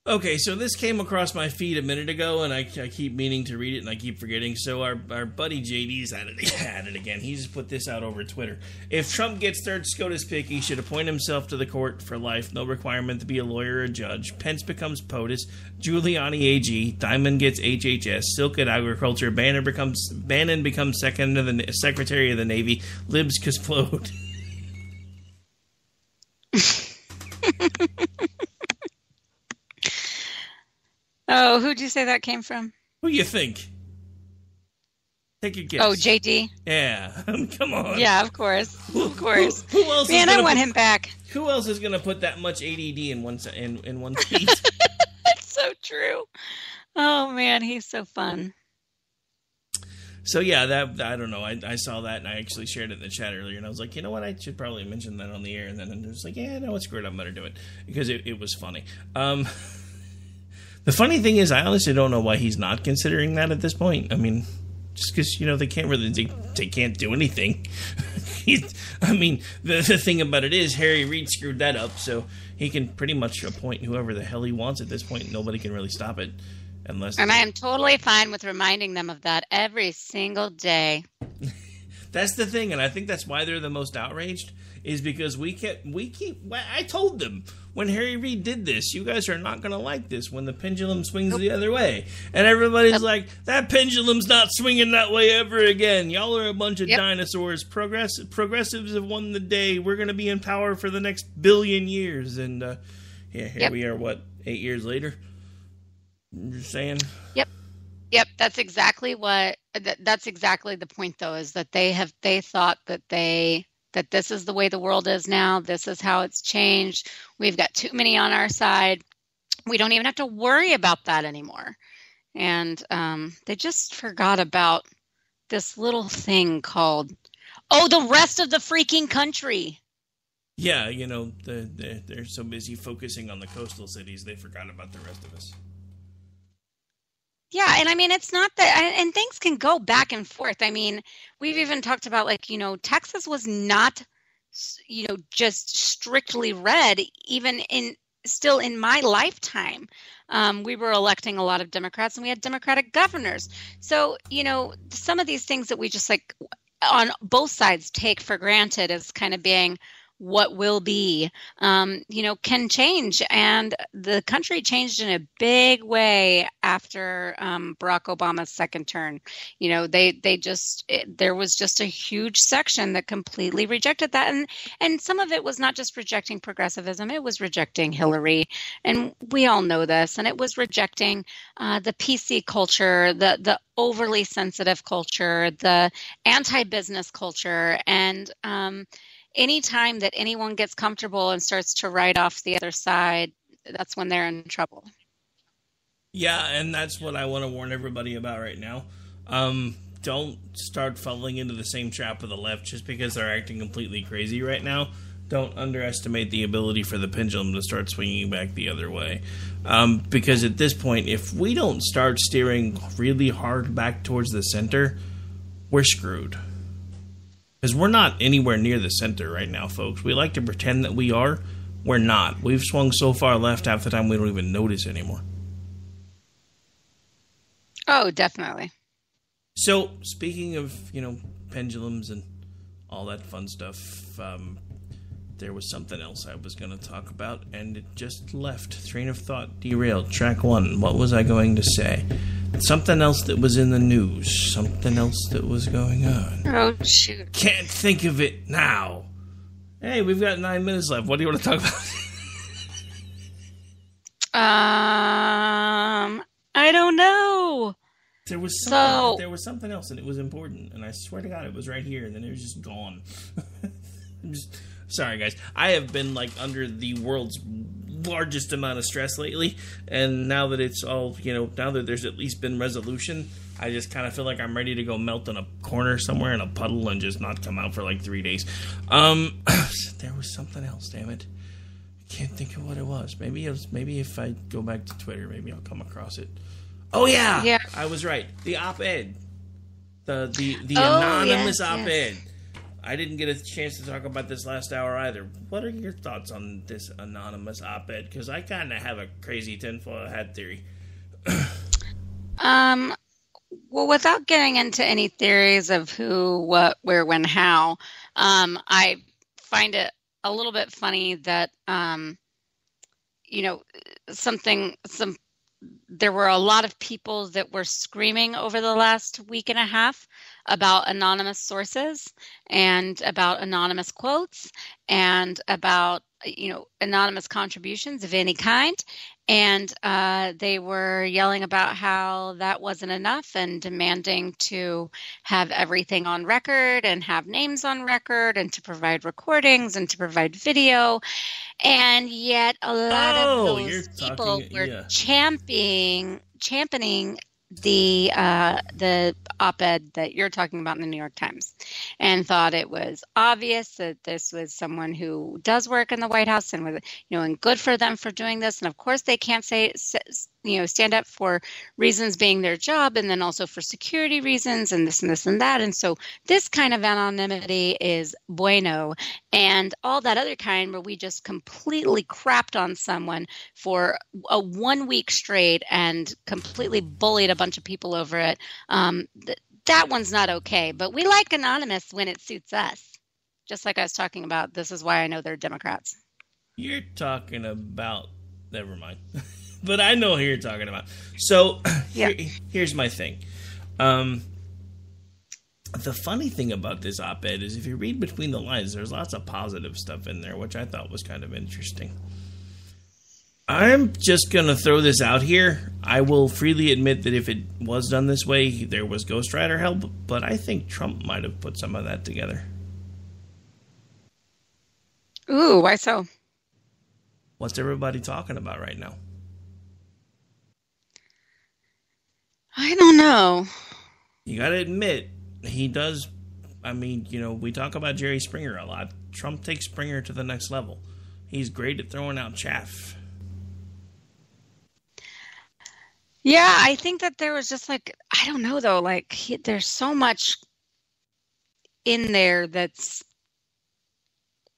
Okay, so this came across my feed a minute ago, and I keep meaning to read it, and I keep forgetting. So our buddy JD's at it again. He just put this out over Twitter. If Trump gets third SCOTUS pick, he should appoint himself to the court for life. No requirement to be a lawyer or a judge. Pence becomes POTUS. Giuliani AG. Diamond gets HHS. Silk at Agriculture. Bannon becomes Secretary of the Navy. Libs explode. Oh, who'd you say that came from? Who you think? Take a guess. Oh, JD? Yeah. Come on. Yeah, of course. Of course. Who else Man, I want him back. Who else is going to put that much ADD in one tweet? That's so true. Oh, man, he's so fun. So, yeah, I don't know. I saw that, and I actually shared it in the chat earlier, and I was like, you know what? I should probably mention that on the air. And then I was like, yeah, no, screw it. I'm going to do it. Because it was funny. The funny thing is, I honestly don't know why he's not considering that at this point. I mean, just because, they can't really, they can't do anything. The thing about it is, Harry Reid screwed that up, so he can pretty much appoint whoever the hell he wants at this point. Nobody can really stop it. And I am totally fine with reminding them of that every single day. That's the thing, and I think that's why they're the most outraged, is because I told them, when Harry Reid did this, you guys are not going to like this when the pendulum swings the other way. And everybody's like, that pendulum's not swinging that way ever again. Y'all are a bunch of dinosaurs. Progressives have won the day. We're going to be in power for the next billion years. And here we are, 8 years later? I'm just saying. Yep, that's exactly that's exactly the point, though, is that they thought that this is the way the world is now. This is how it's changed. We've got too many on our side. We don't even have to worry about that anymore. And they just forgot about this little thing called, the rest of the freaking country. Yeah, they're so busy focusing on the coastal cities, they forgot about the rest of us. Yeah, and I mean, it's not that, and things can go back and forth. I mean, we've even talked about, Texas was not, just strictly red, even still in my lifetime. We were electing a lot of Democrats, and we had Democratic governors. So, some of these things that we just on both sides take for granted as kind of being what will be, can change. And the country changed in a big way after Barack Obama's second term. There was just a huge section that completely rejected that. And some of it was not just rejecting progressivism, it was rejecting Hillary. And we all know this. And it was rejecting the PC culture, the overly sensitive culture, the anti-business culture, and anytime that anyone gets comfortable and starts to write off the other side, that's when they're in trouble. Yeah, and that's what I want to warn everybody about right now. Don't start falling into the same trap of the left just because they're acting completely crazy right now. Don't underestimate the ability for the pendulum to start swinging back the other way. Because at this point, if we don't start steering really hard back towards the center, we're screwed. Because we're not anywhere near the center right now, folks. We like to pretend that we are. We're not. We've swung so far left half the time we don't even notice anymore. Oh, definitely. So, speaking of, pendulums and all that fun stuff, there was something else I was going to talk about, and it just left. Train of thought derailed. Track one. What was I going to say? Something else that was in the news. Something else that was going on. Oh, shoot. Can't think of it now. Hey, we've got 9 minutes left. What do you want to talk about? I don't know. There was something else, and it was important. And I swear to God, it was right here, and then it was just gone. Sorry, guys. I have been, under the world's largest amount of stress lately, and now that it's all, now that there's at least been resolution, I just kind of feel like I'm ready to go melt in a corner somewhere in a puddle and just not come out for 3 days. There was something else, damn it. I can't think of what it was. Maybe if I go back to Twitter, maybe I'll come across it. Oh, yeah. I was right. The op-ed. The anonymous op-ed. Yes. I didn't get a chance to talk about this last hour either. What are your thoughts on this anonymous op-ed? Because I kind of have a crazy tinfoil hat theory. Well, without getting into any theories of who, what, where, when, how, I find it a little bit funny that, there were a lot of people that were screaming over the last week and a half about anonymous sources and about anonymous quotes and about anonymous contributions of any kind. And they were yelling about how that wasn't enough and demanding to have everything on record and have names on record and to provide recordings and to provide video. And yet a lot of those people were championing the op-ed that you're talking about in the New York Times, and thought it was obvious that this was someone who does work in the White House and was, and good for them for doing this. And of course they can't stand up for reasons being their job, and then also for security reasons and this and this and that. And so this kind of anonymity is bueno, and all that other kind where we just completely crapped on someone for a 1 week straight and completely bullied a bunch of people over it. That one's not okay, but we like anonymous when it suits us. Just like I was talking about, this is why I know they're Democrats. You're talking about, never mind. But I know who you're talking about. So here's my thing. The funny thing about this op-ed is if you read between the lines, there's lots of positive stuff in there, which I thought was kind of interesting. I'm just going to throw this out here. I will freely admit that if it was done this way, there was ghostwriter help, but I think Trump might have put some of that together. Ooh, why so? What's everybody talking about right now? I don't know. You got to admit, he does. I mean, we talk about Jerry Springer a lot. Trump takes Springer to the next level. He's great at throwing out chaff. Yeah, I think that there was just I don't know though, there's so much in there that's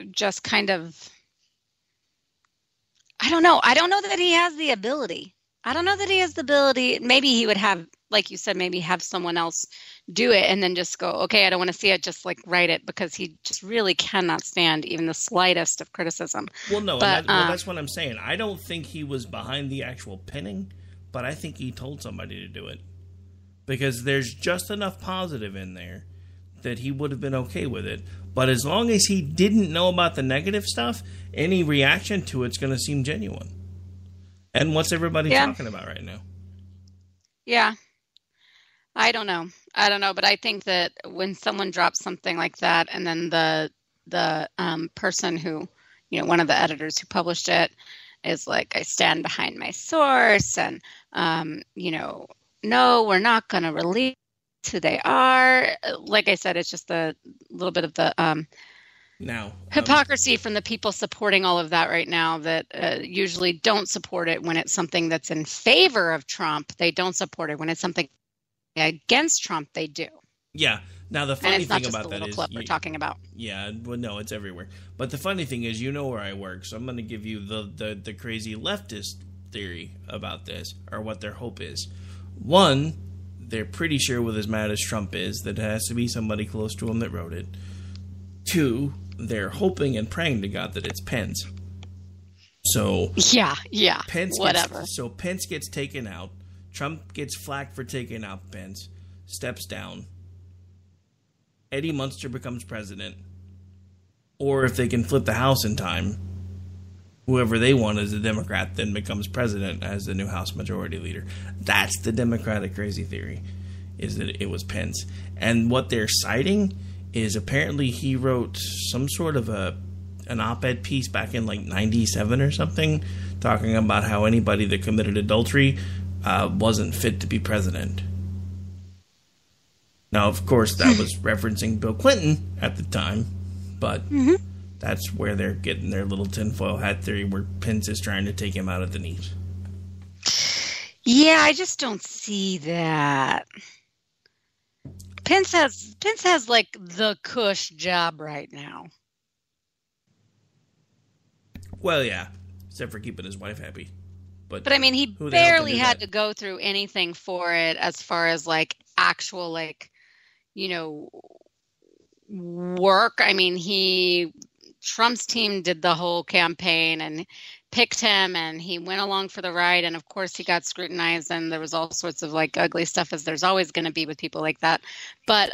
just kind of, I don't know. I don't know that he has the ability. Maybe he would have, like you said, maybe have someone else do it and then just go, okay, I don't want to see it, just write it, because he just really cannot stand even the slightest of criticism. Well, no, but, that's what I'm saying. I don't think he was behind the actual pinning, but I think he told somebody to do it. Because there's just enough positive in there that he would have been okay with it. But as long as he didn't know about the negative stuff, any reaction to it's going to seem genuine. And what's everybody talking about right now? Yeah. I don't know, but I think that when someone drops something like that, and then the person who, one of the editors who published it is like, I stand behind my source, and no, we're not going to release who they are. Like I said, it's just a little bit of the hypocrisy from the people supporting all of that right now that usually don't support it when it's something that's in favor of Trump. They don't support it when it's something against Trump. They do. Yeah. Now the funny thing about that is, clip we're talking about. Yeah. Well, no, it's everywhere. But the funny thing is, where I work, so I'm going to give you the crazy leftist theory about this, or what their hope is. One, they're pretty sure with as mad as Trump is that it has to be somebody close to him that wrote it. Two, they're hoping and praying to God that it's Pence. So yeah, Pence whatever. Pence gets taken out. Trump gets flack for taking out Pence. Steps down. Eddie Munster becomes president. Or if they can flip the House in time, whoever they want as a Democrat then becomes president as the new House Majority Leader. That's the Democratic crazy theory, is that it was Pence. And what they're citing is apparently he wrote some sort of an op-ed piece back in 97 or something, talking about how anybody that committed adultery wasn't fit to be president. Now, of course, that was referencing Bill Clinton at the time, but that's where they're getting their little tinfoil hat theory, where Pence is trying to take him out of the knees. Yeah, I just don't see that. Pence has the cush job right now. Well, yeah, except for keeping his wife happy. But I mean, he barely had to go through anything for it, as far as actual work. I mean, Trump's team did the whole campaign, and picked him and he went along for the ride. And of course he got scrutinized and there was all sorts of like ugly stuff, as there's always going to be with people like that. But,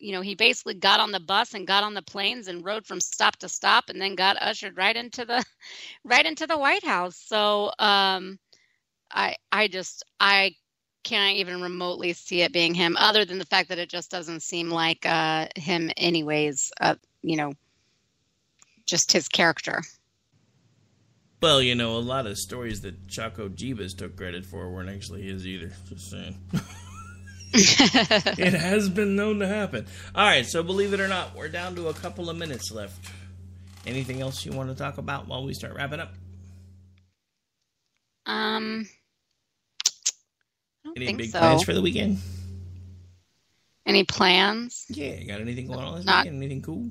he basically got on the bus and got on the planes and rode from stop to stop and then got ushered right into the White House. So, I can't even remotely see it being him, other than the fact that it just doesn't seem like him anyways, just his character. Well, a lot of stories that Chaco Jeebus took credit for weren't actually his either. Just saying. It has been known to happen. All right, so believe it or not, we're down to a couple of minutes left. Anything else you want to talk about while we start wrapping up? Any big plans for the weekend? Any plans? Yeah, you got anything going on this weekend? Anything cool?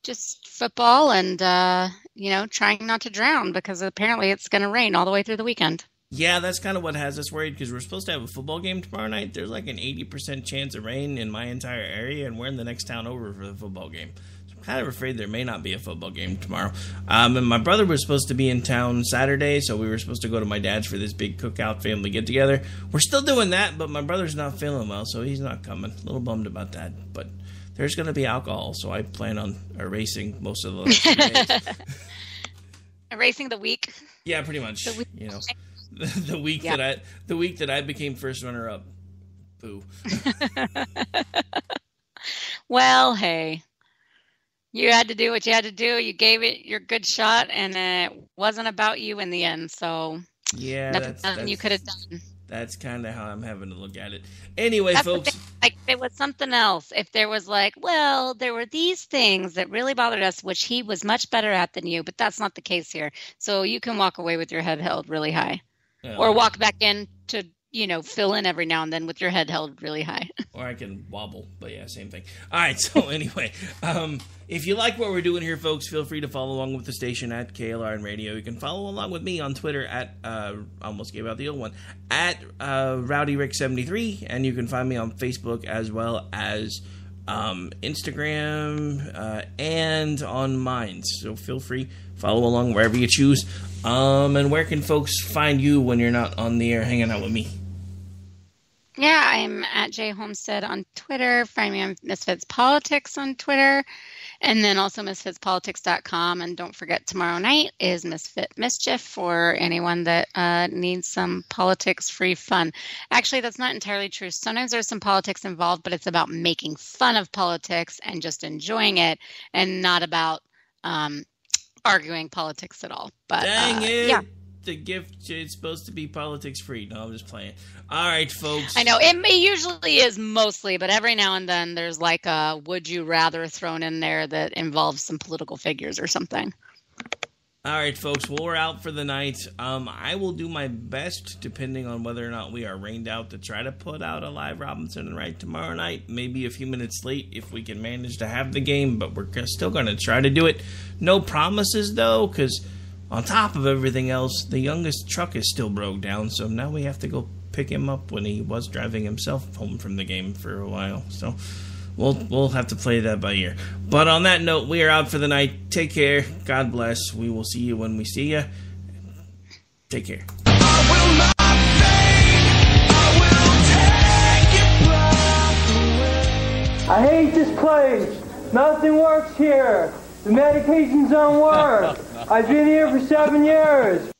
Just football and, trying not to drown because apparently it's going to rain all the way through the weekend. Yeah, that's kind of what has us worried because we're supposed to have a football game tomorrow night. There's like an 80% chance of rain in my entire area, and we're in the next town over for the football game. So I'm kind of afraid there may not be a football game tomorrow. And my brother was supposed to be in town Saturday, so we were supposed to go to my dad's for this big cookout family get-together. We're still doing that, but my brother's not feeling well, so he's not coming. A little bummed about that, but there's going to be alcohol, so I plan on erasing most of the days. Erasing the week? Yeah, pretty much. The week that I became first runner up. Boo. Well, hey. You had to do what you had to do. You gave it your good shot, and it wasn't about you in the end. So yeah, nothing you could have done. That's kind of how I'm having to look at it. Anyway, folks. Like, if it was something else, if there was like, well, there were these things that really bothered us, which he was much better at than you, but that's not the case here. So you can walk away with your head held really high. Or walk back in to, fill in every now and then with your head held really high. Or I can wobble, but yeah, same thing. All right, so anyway, if you like what we're doing here, folks, feel free to follow along with the station at KLRN Radio. You can follow along with me on Twitter at, almost gave out the old one, at RowdyRick73, and you can find me on Facebook as well as Instagram and on Minds. So feel free, follow along wherever you choose. And where can folks find you when you're not on the air hanging out with me? Yeah, I'm at J Homestead on Twitter. Find me on Misfits Politics on Twitter. And then also misfitspolitics.com. And don't forget, tomorrow night is Misfit Mischief for anyone that needs some politics-free fun. Actually, that's not entirely true. Sometimes there's some politics involved, but it's about making fun of politics and just enjoying it, and not about arguing politics at all. But dang it. Yeah. The gift, it's supposed to be politics free. No, I'm just playing. All right, folks. I know it usually is mostly, but every now and then there's like a would you rather thrown in there that involves some political figures or something. All right, folks. Well, we're out for the night. I will do my best, depending on whether or not we are rained out, to try to put out a live Robinson and Wright tomorrow night. Maybe a few minutes late if we can manage to have the game, but we're still going to try to do it. No promises, though, because on top of everything else, the youngest truck is still broke down, so now we have to go pick him up when he was driving himself home from the game for a while. So we'll have to play that by ear. But on that note, we are out for the night. Take care. God bless. We will see you when we see you. Take care. I hate this place. Nothing works here. The medications don't work. I've been here for 7 years.